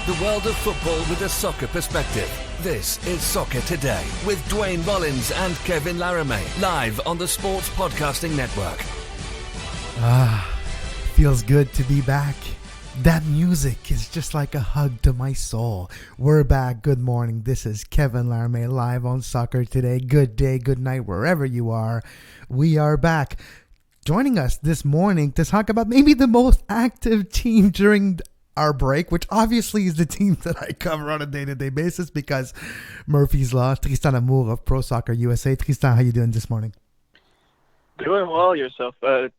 The world of football with a soccer perspective. This is Soccer Today with Duane, Rollins and Kevin Laramee. Live on the Sports Podcasting Network. Feels good to be back. That music is just like a hug to my soul. We're back. Good morning. This is Kevin Laramee live on Soccer Today. Good day, good night, wherever you are. We are back. Joining us this morning to talk about maybe the most active team during our break, which obviously is the team that I cover on a day-to-day basis because Murphy's Law, Tristan Amours of ProSoccerUSA. Tristan, how you doing this morning? Doing well yourself. Good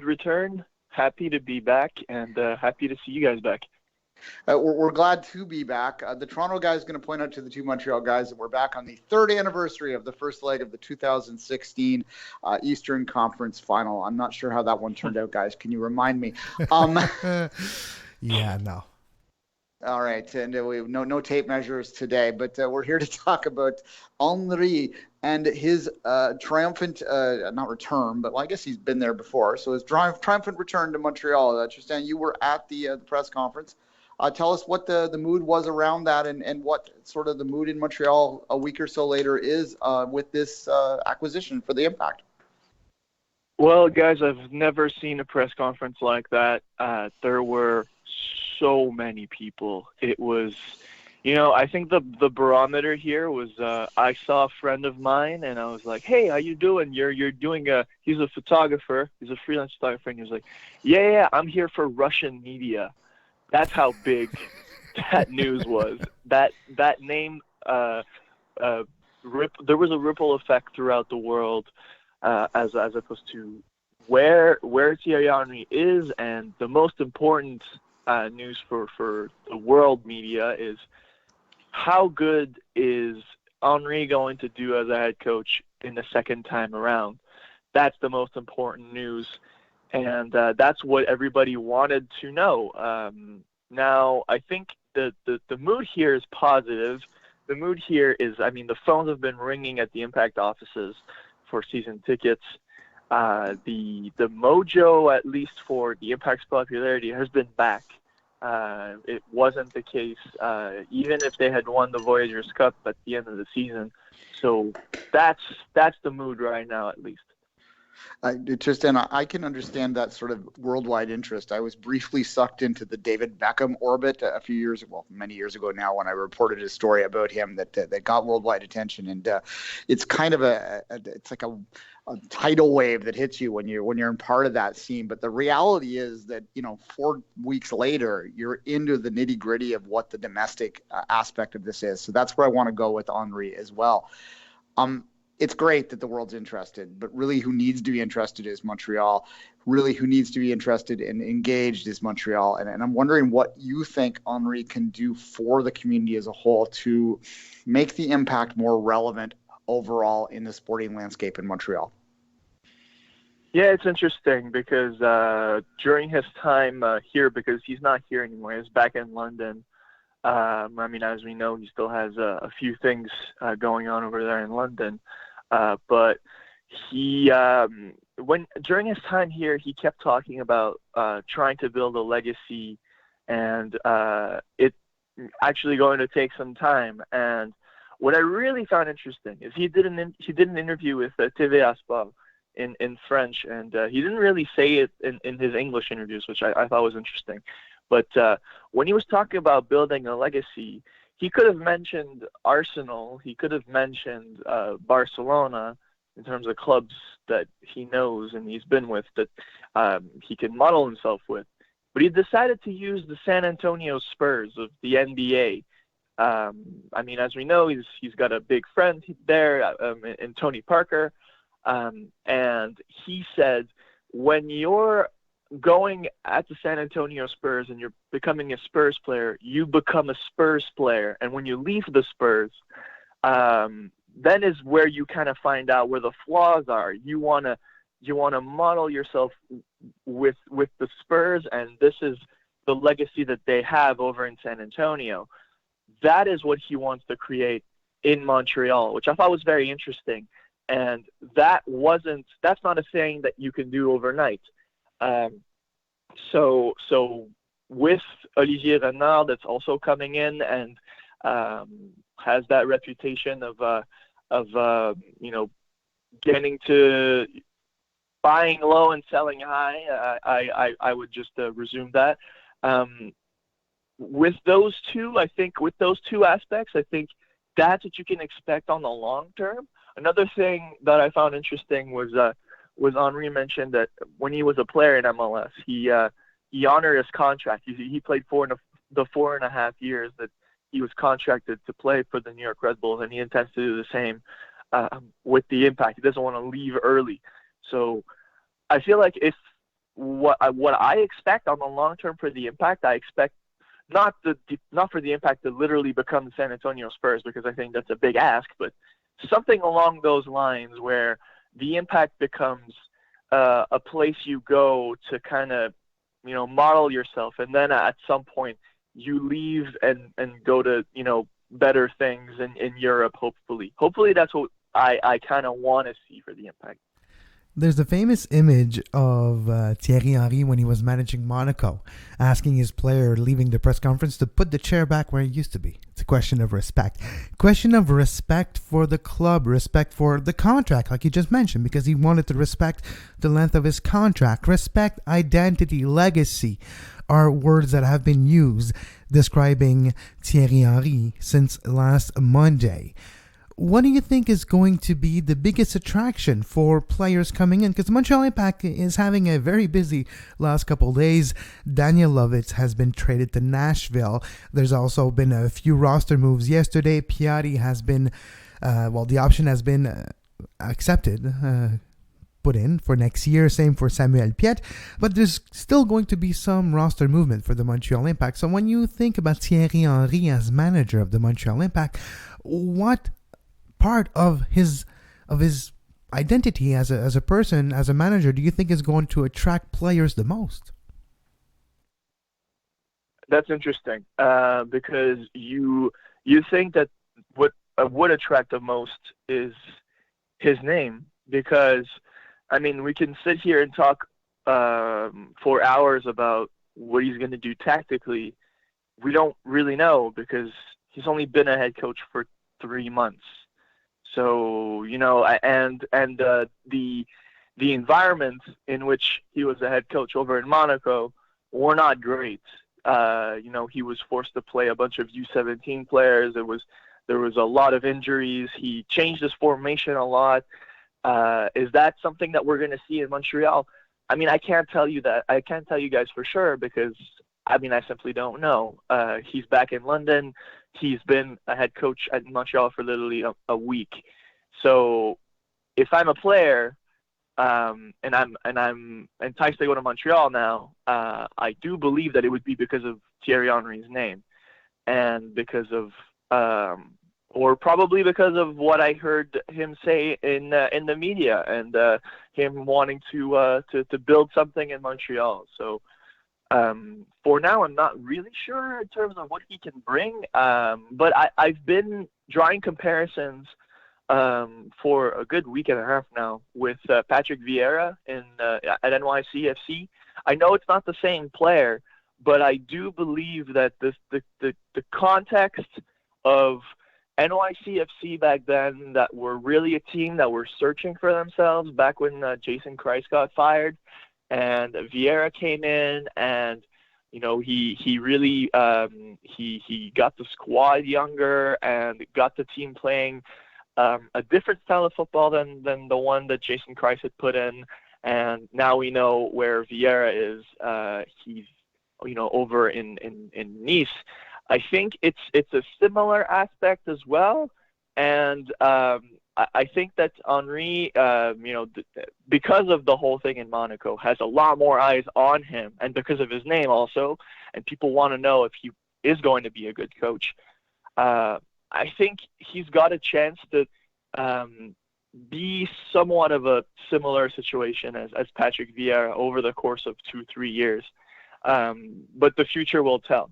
return. Happy to be back and happy to see you guys back. We're glad to be back. The Toronto guy is going to point out to the two Montreal guys that we're back on the third anniversary of the first leg of the 2016 Eastern Conference Final. I'm not sure how that one turned out, guys. Can you remind me? Yeah, no. All right, and we have no tape measures today, but we're here to talk about Henry and his triumphant, not return, but I guess he's been there before. So his triumphant return to Montreal. Tristan, you were at the press conference. Tell us what the mood was around that and what sort of the mood in Montreal a week or so later is with this acquisition for the Impact. Well, guys, I've never seen a press conference like that. There were so many people. It was, I think the barometer here was I saw a friend of mine and I was like, hey, how you doing? You're doing he's a photographer. He's a freelance photographer. And he was like, yeah, I'm here for Russian media. That's how big that news was. That name, there was a ripple effect throughout the world, as opposed to where Thierry Henry is, and the most important news for the world media is how good is Henry going to do as a head coach in the second time around. That's the most important news. And that's what everybody wanted to know. Now, I think the mood here is positive. The mood here is, the phones have been ringing at the Impact offices for season tickets. The mojo, at least for the Impact's popularity, has been back. It wasn't the case, even if they had won the Voyageurs Cup at the end of the season. So that's the mood right now, at least. Tristan, I can understand that sort of worldwide interest. I was briefly sucked into the David Beckham orbit a few years ago, many years ago now, when I reported a story about him that got worldwide attention. And it's kind of it's like a tidal wave that hits you when you're in part of that scene. But the reality is that 4 weeks later, you're into the nitty gritty of what the domestic aspect of this is. So that's where I want to go with Henry as well. It's great that the world's interested, but really who needs to be interested is Montreal. Really who needs to be interested and engaged is Montreal. And I'm wondering what you think Henry can do for the community as a whole to make the Impact more relevant overall in the sporting landscape in Montreal. Yeah, it's interesting because during his time here, because he's not here anymore, he's back in London. As we know, he still has a few things going on over there in London. But he, during his time here, he kept talking about trying to build a legacy, and it actually going to take some time. And what I really found interesting is he did an interview with TVA Sport in French, and he didn't really say it in his English interviews, which I thought was interesting. But when he was talking about building a legacy, he could have mentioned Arsenal. He could have mentioned Barcelona in terms of clubs that he knows and he's been with that he can model himself with. But he decided to use the San Antonio Spurs of the NBA. As we know, he's got a big friend there in Tony Parker. And he said, when you're going at the San Antonio Spurs and you're becoming a Spurs player, you become a Spurs player. And when you leave the Spurs, then is where you kind of find out where the flaws are. You want to model yourself with the Spurs, and this is the legacy that they have over in San Antonio. That is what he wants to create in Montreal, which I thought was very interesting. And that's not a thing that you can do overnight. So with Olivier Renard, that's also coming in and has that reputation of getting to buying low and selling high. I would just resume that. With those two aspects, I think that's what you can expect on the long term. Another thing that I found interesting was Henry mentioned that when he was a player in MLS, he honored his contract. He played the 4.5 years that he was contracted to play for the New York Red Bulls, and he intends to do the same with the Impact. He doesn't want to leave early. So I feel like if what I expect on the long term for the Impact, I expect not for the Impact to literally become the San Antonio Spurs, because I think that's a big ask, but something along those lines where the Impact becomes a place you go to kind of, model yourself, and then at some point you leave and go to, better things in Europe, hopefully. Hopefully that's what I kind of want to see for the Impact. There's the famous image of Thierry Henry when he was managing Monaco, asking his player leaving the press conference to put the chair back where it used to be. It's a question of respect. Question of respect for the club, respect for the contract, like you just mentioned, because he wanted to respect the length of his contract. Respect, identity, legacy are words that have been used describing Thierry Henry since last Monday. What do you think is going to be the biggest attraction for players coming in? Because Montreal Impact is having a very busy last couple of days. Daniel Lovitz has been traded to Nashville. There's also been a few roster moves yesterday. Piatti has been, the option has been accepted, put in for next year. Same for Samuel Piet. But there's still going to be some roster movement for the Montreal Impact. So when you think about Thierry Henry as manager of the Montreal Impact, what part of his identity as a person, as a manager, do you think is going to attract players the most? That's interesting, because you think that what would attract the most is his name, because we can sit here and talk for hours about what he's going to do tactically. We don't really know, because he's only been a head coach for 3 months. So, and the environment in which he was a head coach over in Monaco were not great. He was forced to play a bunch of U17 players. There was a lot of injuries. He changed his formation a lot. Is that something that we're going to see in Montreal? I can't tell you that. I can't tell you guys for sure, because I simply don't know. He's back in London. He's been a head coach at Montreal for literally a week. So if I'm a player and I'm enticed to go to Montreal now, I do believe that it would be because of Thierry Henry's name, and because of or probably because of what I heard him say in the media, and him wanting to build something in Montreal. So for now, I'm not really sure in terms of what he can bring, but I've been drawing comparisons for a good week and a half now with Patrick Vieira at NYCFC. I know it's not the same player, but I do believe that the context of NYCFC back then, that were really a team that were searching for themselves back when Jason Christ got fired, and Vieira came in, and he really he got the squad younger and got the team playing a different style of football than the one that Jason Christ had put in. And now we know where Vieira is. He's over in Nice. I think it's a similar aspect as well, and I think that Henry, because of the whole thing in Monaco, has a lot more eyes on him, and because of his name also, and people want to know if he is going to be a good coach. I think he's got a chance to be somewhat of a similar situation as Patrick Vieira over the course of 2-3 years, but the future will tell.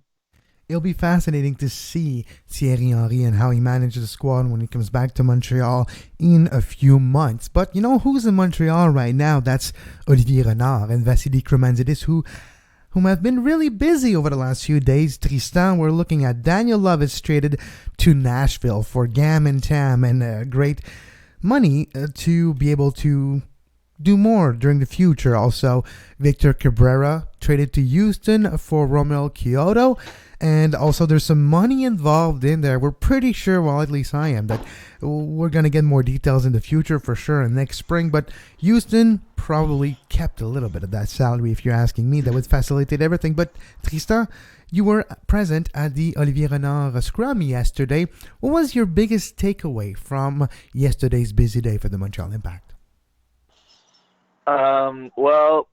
It'll be fascinating to see Thierry Henry and how he manages the squad when he comes back to Montreal in a few months. But you know who's in Montreal right now? That's Olivier Renard and Vassili Krumanzidis, who whom have been really busy over the last few days. Tristan, we're looking at Daniel Lovitz traded to Nashville for Gam and Tam and great money to be able to do more during the future. Also, Victor Cabrera traded to Houston for Romel Kyoto. And also there's some money involved in there. We're pretty sure, well, at least I am, that we're going to get more details in the future for sure and next spring. But Houston probably kept a little bit of that salary, if you're asking me. That would facilitate everything. But Tristan, you were present at the Olivier Renard scrum yesterday. What was your biggest takeaway from yesterday's busy day for the Montreal Impact? Well,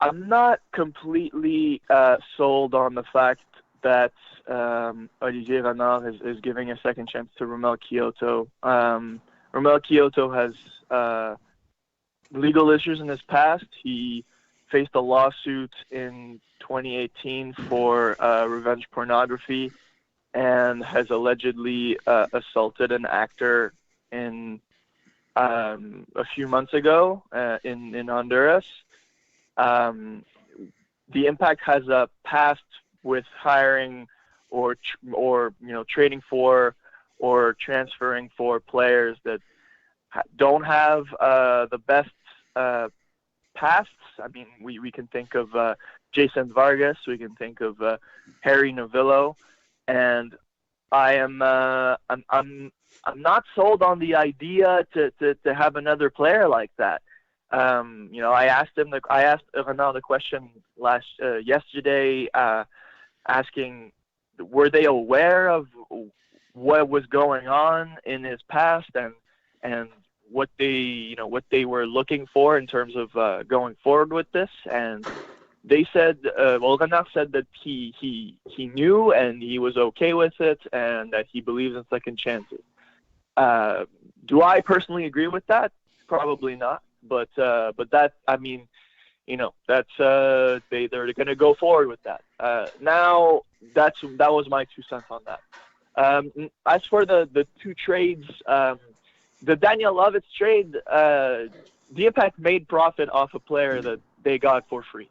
I'm not completely sold on the fact that Olivier Renard is giving a second chance to Romel Kyoto. Romel Kyoto has legal issues in his past. He faced a lawsuit in 2018 for revenge pornography and has allegedly assaulted an actor in a few months ago in Honduras. The Impact has a past with hiring or trading for or transferring for players that don't have the best pasts. I mean, we can think of Jason Vargas, we can think of Harry Novillo, and I'm not sold on the idea to have another player like that. I asked Renard the question yesterday, asking, were they aware of what was going on in his past and what they were looking for in terms of going forward with this? And they said, Renard said that he knew and he was okay with it and that he believes in second chances. Do I personally agree with that? Probably not. But that, I mean, that's they're going to go forward with that. Now that was my 2 cents on that. As for the two trades, the Daniel Lovitz trade, the Impact made profit off a player that they got for free.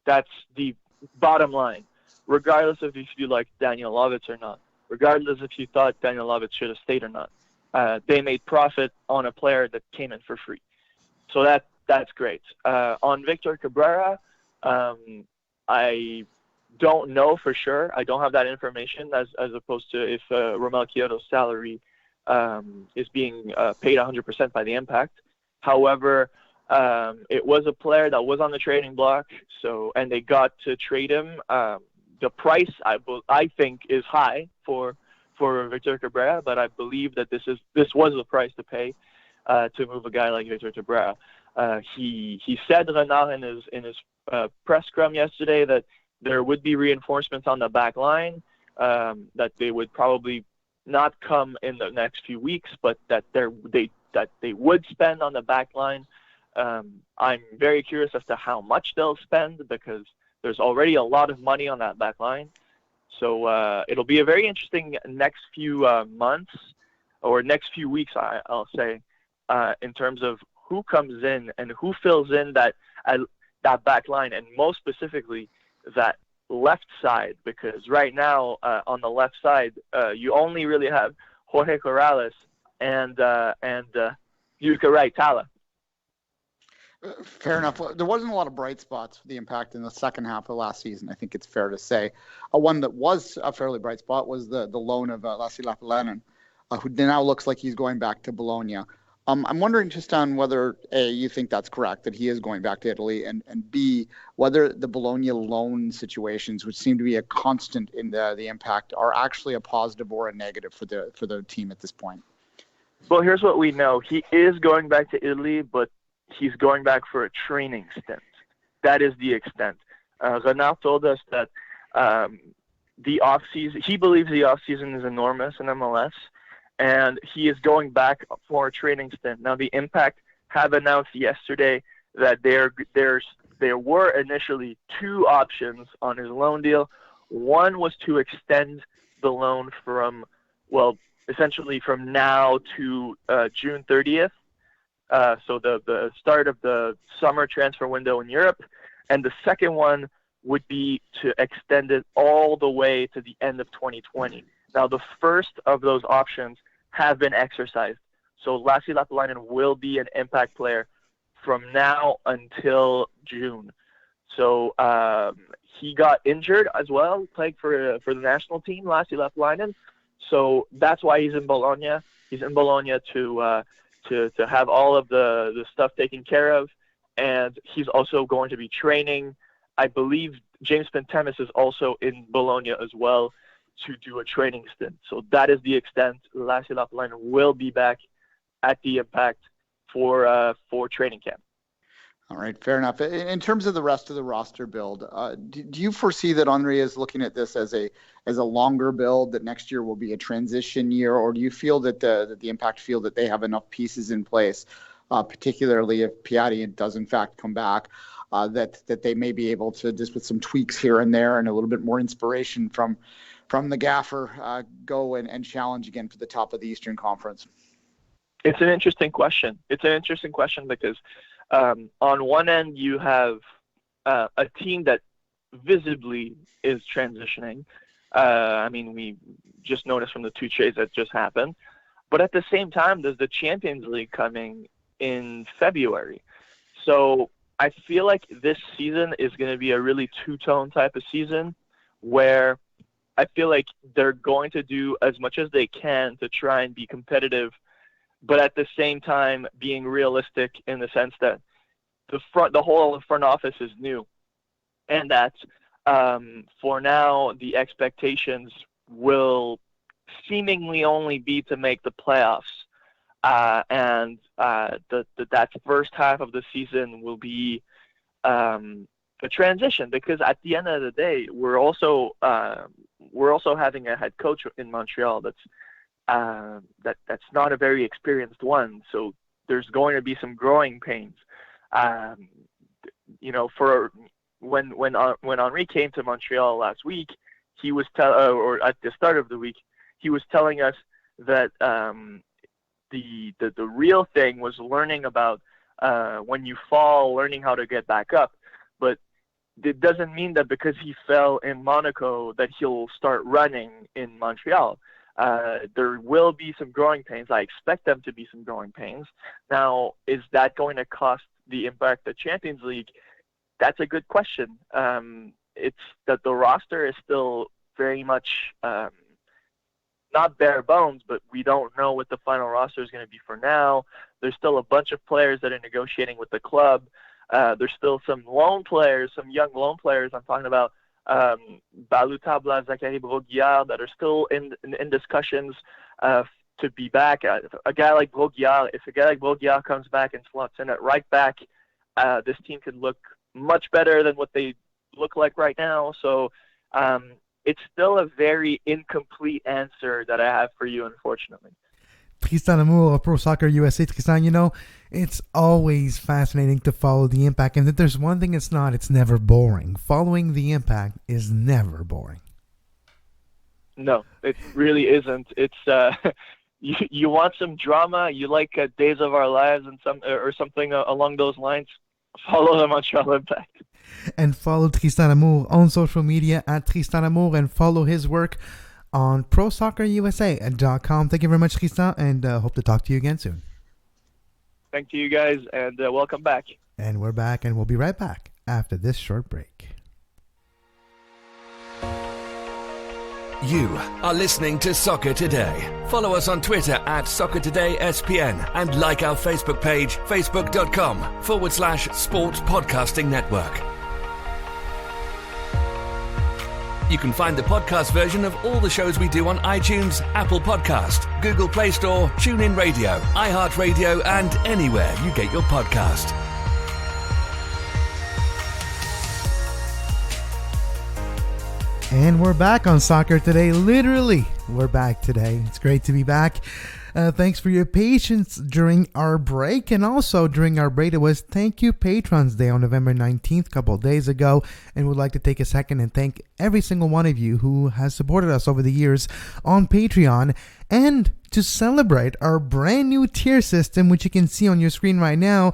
That's the bottom line, regardless of if you like Daniel Lovitz or not, regardless if you thought Daniel Lovitz should have stayed or not. They made profit on a player that came in for free. So that's great. On Victor Cabrera, I don't know for sure. I don't have that information as opposed to if Romel Kyoto's salary is being paid 100% by the Impact. However, it was a player that was on the trading block, and they got to trade him. The price I think is high for Victor Cabrera, but I believe that this was the price to pay to move a guy like Victor Cabrera. He said, Renard, in his press scrum yesterday, that there would be reinforcements on the back line, that they would probably not come in the next few weeks, but that they would spend on the back line. I'm very curious as to how much they'll spend because there's already a lot of money on that back line. So it'll be a very interesting next few months or next few weeks, I'll say, in terms of who comes in and who fills in that back line, and most specifically that left side, because right now on the left side you only really have Jorge Corrales and Yuka Wright Tala. Fair enough. There wasn't a lot of bright spots for the Impact in the second half of last season, I think it's fair to say. One that was a fairly bright spot was the loan of Lassi Lappalainen, who now looks like he's going back to Bologna. I'm wondering just on whether, A, you think that's correct, that he is going back to Italy, and B, whether the Bologna loan situations, which seem to be a constant in the Impact, are actually a positive or a negative for the team at this point. Well, here's what we know. He is going back to Italy, but he's going back for a training stint. That is the extent. Renard told us that the off-season, he believes the off-season is enormous in MLS, and he is going back for a training stint. Now, the Impact have announced yesterday that there were initially 2 options on his loan deal. One was to extend the loan from, essentially from now to June 30th. so the start of the summer transfer window in Europe, and the second one would be to extend it all the way to the end of 2020. Now, the first of those options have been exercised. So Lassi Lappalainen will be an Impact player from now until June. So he got injured as well, playing for the national team, Lassi Lappalainen. So that's why he's in Bologna. He's in Bologna to have all of the stuff taken care of, and he's also going to be training. I believe James Pentemis is also in Bologna as well to do a training stint. So that is the extent. Lassi Lappalainen will be back at the Impact for training camp. All right, fair enough. In terms of the rest of the roster build, do you foresee that Henry is looking at this as a longer build, that next year will be a transition year, or do you feel that the Impact feel that they have enough pieces in place, particularly if Piatti does in fact come back, that they may be able to, just with some tweaks here and there and a little bit more inspiration from the gaffer, go and challenge again for the top of the Eastern Conference? It's an interesting question. Because on one end, you have a team that visibly is transitioning. I mean, we just noticed from the two trades that just happened. But at the same time, there's the Champions League coming in February. So I feel like this season is going to be a really two-tone type of season where I feel like they're going to do as much as they can to try and be competitive, but at the same time being realistic in the sense that the whole front office is new, and that for now the expectations will seemingly only be to make the playoffs, and that first half of the season will be a transition, because at the end of the day we're also having a head coach in Montreal that's not a very experienced one, so there's going to be some growing pains. For when Henry came to Montreal last week, he was or at the start of the week, he was telling us that the real thing was learning about when you fall, learning how to get back up. But it doesn't mean that because he fell in Monaco that he'll start running in Montreal. There will be some growing pains. I expect them to be some growing pains. Now, is that going to cost the Impact the Champions League? That's a good question. It's that the roster is still very much not bare bones, but we don't know what the final roster is going to be for now. There's still a bunch of players that are negotiating with the club. There's still some loan players, some young loan players. I'm talking about Balutabla, Zachary Broguillard, that are still in discussions to be back. If a guy like Broguillard comes back and slots in at right back, this team could look much better than what they look like right now. So it's still a very incomplete answer that I have for you, unfortunately. Tristan Amours of ProSoccerUSA. Tristan, it's always fascinating to follow the Impact. And if there's one thing it's not, it's never boring. Following the Impact is never boring. No, it really isn't. It's you want some drama, you like Days of Our Lives and something along those lines, follow the Montreal Impact. And follow Tristan Amours on social media at Tristan Amours, and follow his work on ProSoccerUSA.com. Thank you very much, Tristan, and hope to talk to you again soon. Thank you, guys, and welcome back. And we're back, and we'll be right back after this short break. You are listening to Soccer Today. Follow us on Twitter at SoccerTodaySPN and like our Facebook page, facebook.com/Sports Podcasting Network. You can find the podcast version of all the shows we do on iTunes, Apple Podcast, Google Play Store, TuneIn Radio, iHeartRadio, and anywhere you get your podcast. And we're back on Soccer Today. Literally, we're back today. It's great to be back. Thanks for your patience during our break. And also during our break, it was Thank You Patrons Day on November 19th, a couple of days ago. And we'd like to take a second and thank every single one of you who has supported us over the years on Patreon. And to celebrate our brand new tier system, which you can see on your screen right now,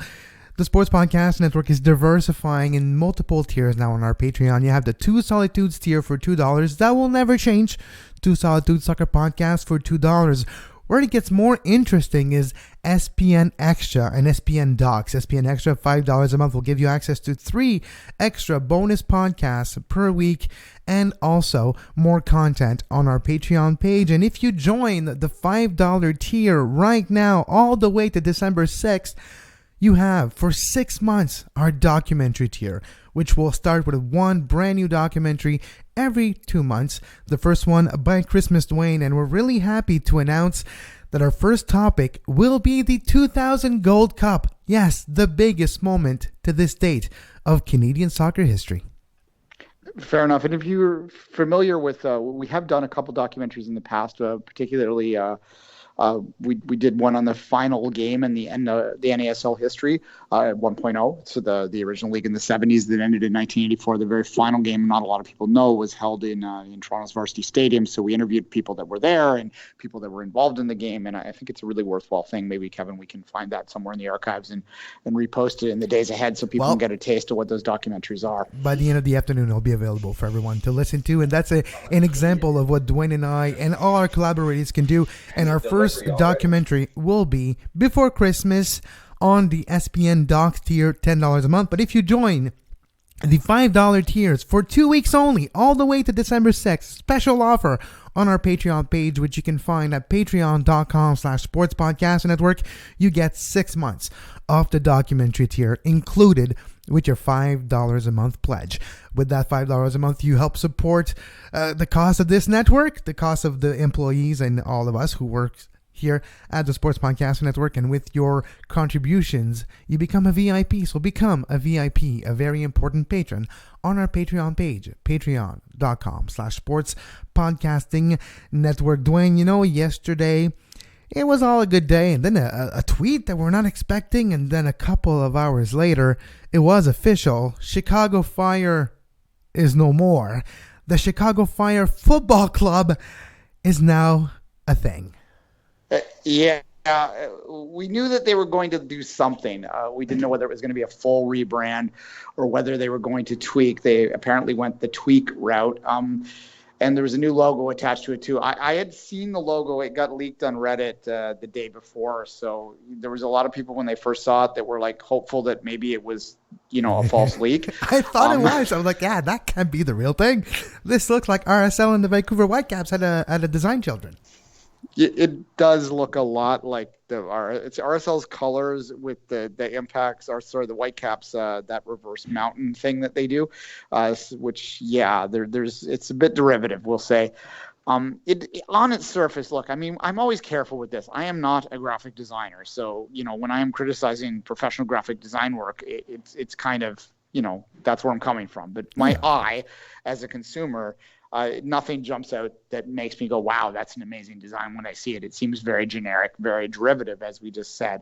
the Sports Podcast Network is diversifying in multiple tiers now on our Patreon. You have the Two Solitudes tier for $2. That will never change. Two Solitudes Soccer Podcast for $2. Where it gets more interesting is SPN Extra and SPN Docs. SPN Extra, $5 a month, will give you access to 3 extra bonus podcasts per week and also more content on our Patreon page. And if you join the $5 tier right now, all the way to December 6th, you have for 6 months our documentary tier, which will start with one brand new documentary every 2 months. The first one by Christmas Duane, and we're really happy to announce that our first topic will be the 2000 Gold Cup. Yes, the biggest moment to this date of Canadian soccer history. Fair enough. And if you're familiar with, we have done a couple documentaries in the past, particularly we did one on the final game in the NASL history, 1.0. So the original league in the 70s that ended in 1984. The very final game, not a lot of people know, was held in Toronto's Varsity Stadium. So we interviewed people that were there and people that were involved in the game. And I think it's a really worthwhile thing. Maybe, Kevin, we can find that somewhere in the archives and repost it in the days ahead so people can get a taste of what those documentaries are. By the end of the afternoon, it'll be available for everyone to listen to. And that's an example of what Duane and I and all our collaborators can do. And our first documentary will be before Christmas on the SPN Docs tier, $10 a month. But if you join the $5 tiers for 2 weeks only, all the way to December 6th, special offer on our Patreon page, which you can find at patreon.com/sportspodcastnetwork, you get 6 months of the documentary tier included with your $5 a month pledge. With that $5 a month, you help support the cost of this network, the cost of the employees and all of us who work here at the Sports Podcast Network. And with your contributions, you become a VIP. So become a VIP, a very important patron, on our Patreon page, patreon.com/sportspodcastingnetwork. Duane, yesterday it was all a good day, and then a tweet that we're not expecting, and then a couple of hours later, it was official. Chicago Fire is no more. The Chicago Fire Football Club is now a thing. Yeah, we knew that they were going to do something. We didn't know whether it was going to be a full rebrand or whether they were going to tweak. They apparently went the tweak route. And there was a new logo attached to it too. I had seen the logo. It got leaked on Reddit the day before. So there was a lot of people when they first saw it that were like hopeful that maybe it was, a false leak. I thought it was. I was like, yeah, that can't be the real thing. This looks like RSL and the Vancouver Whitecaps had a design children. It does look a lot like it's RSL's colors with the impacts, the Whitecaps, that reverse mountain thing that they do, which it's a bit derivative, we'll say. It on its surface, look, I mean, I'm always careful with this. I am not a graphic designer, so when I am criticizing professional graphic design work, it's kind of that's where I'm coming from. But my eye, as a consumer, nothing jumps out that makes me go, wow, that's an amazing design when I see it. It seems very generic, very derivative, as we just said.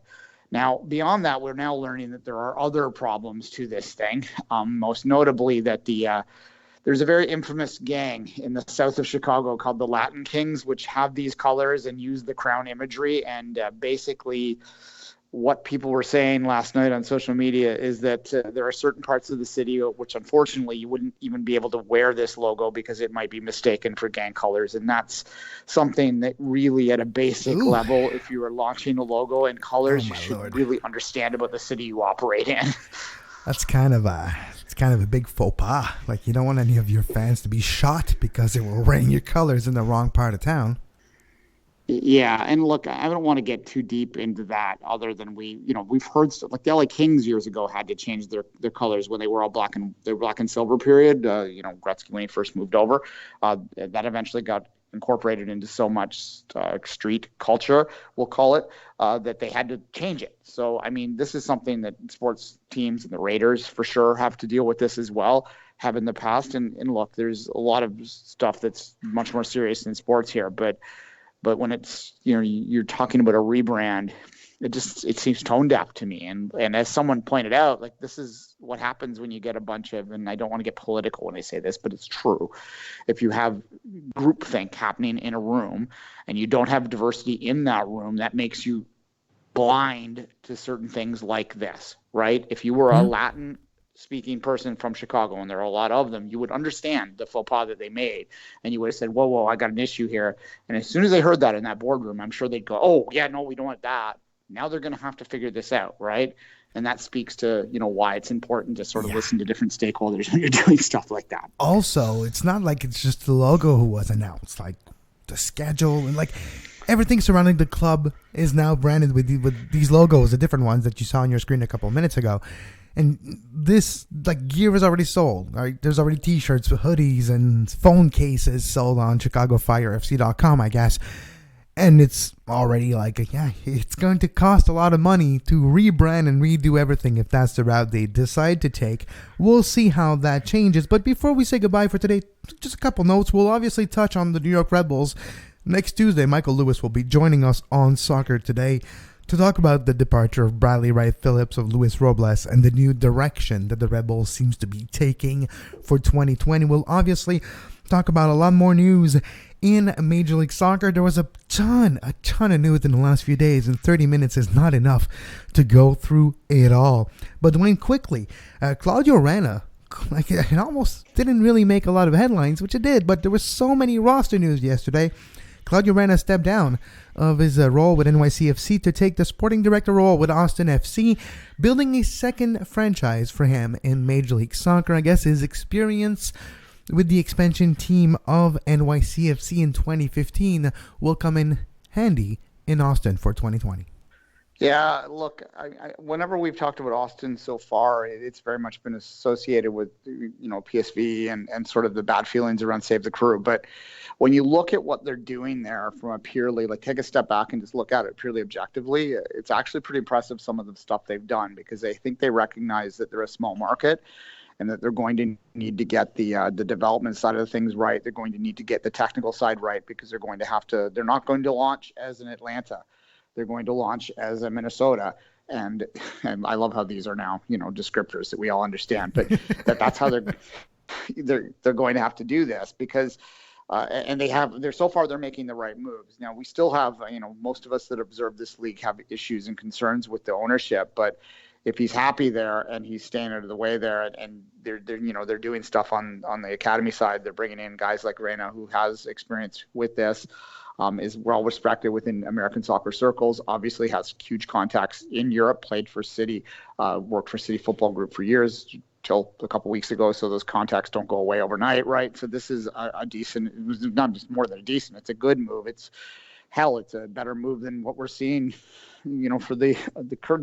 Now, beyond that, we're now learning that there are other problems to this thing, most notably that there's a very infamous gang in the south of Chicago called the Latin Kings, which have these colors and use the crown imagery. And basically what people were saying last night on social media is that there are certain parts of the city which unfortunately you wouldn't even be able to wear this logo because it might be mistaken for gang colors. And that's something that really at a basic level, if you are launching a logo and colors, you should really understand about the city you operate in. That's kind of a big faux pas. Like, you don't want any of your fans to be shot because they were wearing your colors in the wrong part of town. Yeah, and look, I don't want to get too deep into that other than we've heard stuff like the LA Kings years ago had to change their colors when they were all black and silver period. Gretzky when he first moved over, that eventually got incorporated into so much street culture, we'll call it, that they had to change it. So, I mean, this is something that sports teams and the Raiders for sure have to deal with this as well, have in the past. And look, there's a lot of stuff that's much more serious than sports here, but But when it's, you're talking about a rebrand, it seems tone deaf to me. And as someone pointed out, like, this is what happens when you get a bunch of, and I don't want to get political when I say this, but it's true. If you have groupthink happening in a room and you don't have diversity in that room, that makes you blind to certain things like this, right? If you were a Latin speaking person from Chicago, and there are a lot of them, you would understand the faux pas that they made, and you would have said, whoa, I got an issue here. And as soon as they heard that in that boardroom, I'm sure they'd go, oh yeah, no, we don't want that. Now they're going to have to figure this out, right? And that speaks to, why it's important to sort of listen to different stakeholders when you're doing stuff like that. Also, it's not like it's just the logo who was announced, like the schedule and like everything surrounding the club is now branded with these logos, the different ones that you saw on your screen a couple of minutes ago. And this, like, gear is already sold. Right? There's already T-shirts, hoodies, and phone cases sold on ChicagoFireFC.com, I guess. And it's already like, it's going to cost a lot of money to rebrand and redo everything if that's the route they decide to take. We'll see how that changes. But before we say goodbye for today, just a couple notes. We'll obviously touch on the New York Red Bulls. Next Tuesday, Michael Lewis will be joining us on Soccer Today to talk about the departure of Bradley Wright Phillips, of Luis Robles, and the new direction that the Red Bulls seems to be taking for 2020. We'll obviously talk about a lot more news in Major League Soccer. There was a ton of news in the last few days, and 30 minutes is not enough to go through it all. But Duane, quickly, Claudio Reyna, like, it almost didn't really make a lot of headlines, which it did, but there was so many roster news yesterday. Claudio Reyna stepped down of his role with NYCFC to take the sporting director role with Austin FC, building a second franchise for him in Major League Soccer. I guess his experience with the expansion team of NYCFC in 2015 will come in handy in Austin for 2020. Yeah, look, whenever we've talked about Austin so far, it's very much been associated with, PSV and sort of the bad feelings around Save the Crew. But when you look at what they're doing there from a purely, like, take a step back and just look at it purely objectively, it's actually pretty impressive, some of the stuff they've done, because I think they recognize that they're a small market and that they're going to need to get the development side of things right. They're going to need to get the technical side right, because they're not going to launch as an Atlanta. They're going to launch as a Minnesota. And I love how these are now, descriptors that we all understand, but that's how they're going to have to do this, because and they're making the right moves. Now, we still have, most of us that observe this league have issues and concerns with the ownership, but if he's happy there and he's staying out of the way there, and they're doing stuff on the academy side, they're bringing in guys like Reyna, who has experience with this, is well respected within American soccer circles, obviously has huge contacts in Europe, played for City, worked for City Football Group for years till a couple weeks ago, so those contacts don't go away overnight, right? So this is a decent, not just more than a decent, it's a good move. It's a better move than what we're seeing, for the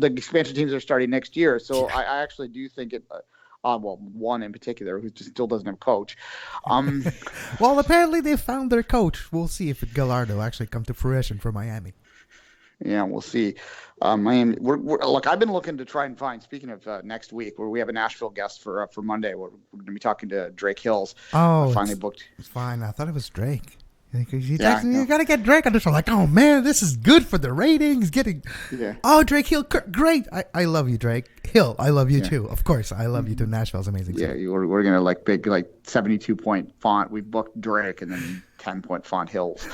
expansion teams are starting next year. So I actually do think it. One in particular who just still doesn't have a coach. Well, apparently they found their coach. We'll see if Gallardo actually come to fruition for Miami. Yeah, we'll see. Miami. Look, I've been looking to try and find. Speaking of next week, where we have a Nashville guest for Monday, we're going to be talking to Drake Hills. Oh, finally booked. It's fine. I thought it was Drake. You got to get Drake on the show. Like, oh man, this is good for the ratings. Oh, Drake Hill, great. I love you, Drake Hill. I love you too. Of course, I love you too. Nashville's amazing. Yeah, we're gonna big 72-point font. We booked Drake and then 10-point font Hills.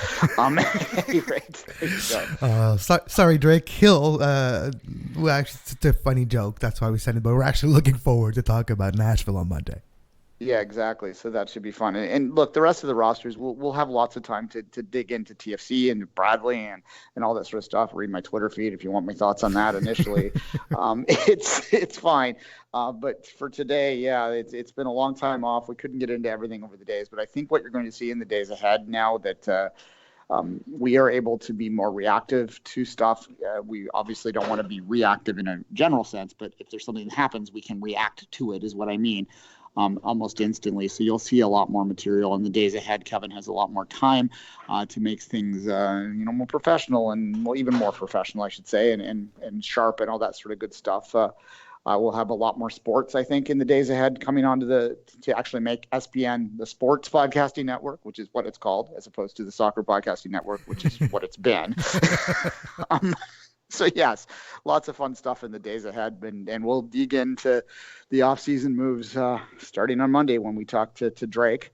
Sorry, Drake Hill. Well, actually, it's a funny joke. That's why we sent it. But we're actually looking forward to talk about Nashville on Monday. Yeah, exactly. So that should be fun. And look, the rest of the rosters, we'll have lots of time to dig into TFC and Bradley and all that sort of stuff. Read my Twitter feed if you want my thoughts on that initially. It's fine. But for today, it's been a long time off. We couldn't get into everything over the days, but I think what you're going to see in the days ahead now that we are able to be more reactive to stuff. We obviously don't want to be reactive in a general sense, but if there's something that happens, we can react to it is what I mean. Almost instantly. So you'll see a lot more material in the days ahead. Kevin has a lot more time to make things, more professional and even more professional, I should say, and sharp and all that sort of good stuff We'll have a lot more sports, I think, in the days ahead coming on to actually make SPN the sports podcasting network, which is what it's called, as opposed to the soccer podcasting network, which is what it's been. So yes, lots of fun stuff in the days ahead, and we'll dig into the off-season moves starting on Monday when we talk to Drake.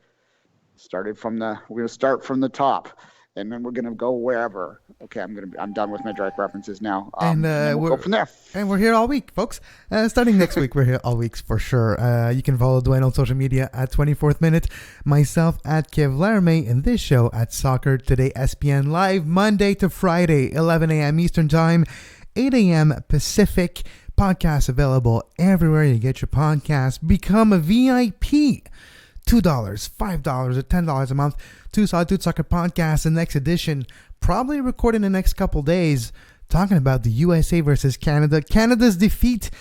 We're going to start from the top, and then we're going to go wherever. Okay, I'm done with my Drake references now. And we'll go from there. And we're here all week, folks. Starting next week, we're here all weeks for sure. You can follow Duane on social media at 24th Minute, myself at Kev Laramee, and this show at Soccer Today SPN live Monday to Friday, 11 a.m. Eastern Time, 8 a.m. Pacific. Podcasts available everywhere you get your podcasts. Become a VIP. $2, $5, or $10 a month. Two Solid Soccer Podcast, the next edition, probably recorded in the next couple days, talking about the USA versus Canada, Canada's defeat,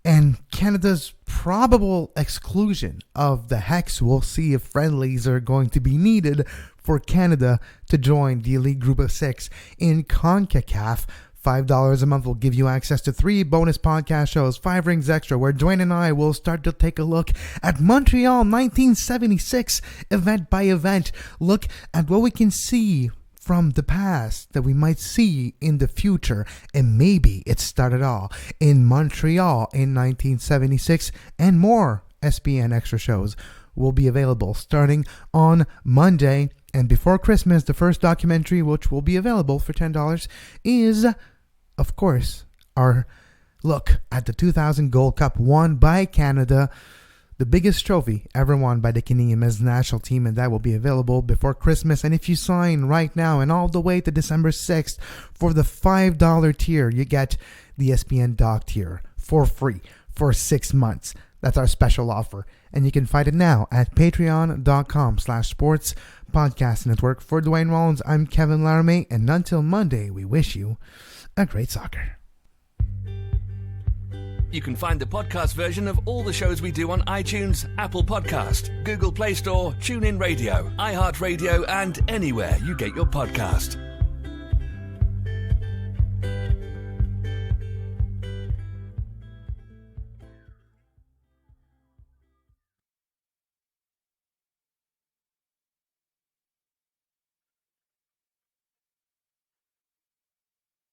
and Canada's probable exclusion of the Hex. We'll see if friendlies are going to be needed for Canada to join the Elite Group of 6 in CONCACAF. $5 a month will give you access to 3 bonus podcast shows, 5 Rings Extra, where Duane and I will start to take a look at Montreal 1976, event by event. Look at what we can see from the past that we might see in the future, and maybe it started all in Montreal in 1976, and more SPN Extra shows will be available starting on Monday. And before Christmas, the first documentary, which will be available for $10, is, of course, our look at the 2000 Gold Cup won by Canada, the biggest trophy ever won by the Canadian men's national team, and that will be available before Christmas. And if you sign right now and all the way to December 6th for the $5 tier, you get the SPN Doc tier for free for 6 months. That's our special offer, and you can find it now at patreon.com/sports podcast network. For Duane Rollins, I'm Kevin Laramee, and until Monday, we wish you a great soccer. You can find the podcast version of all the shows we do on iTunes, Apple Podcast, Google Play Store, TuneIn Radio, iHeartRadio, and anywhere you get your podcast.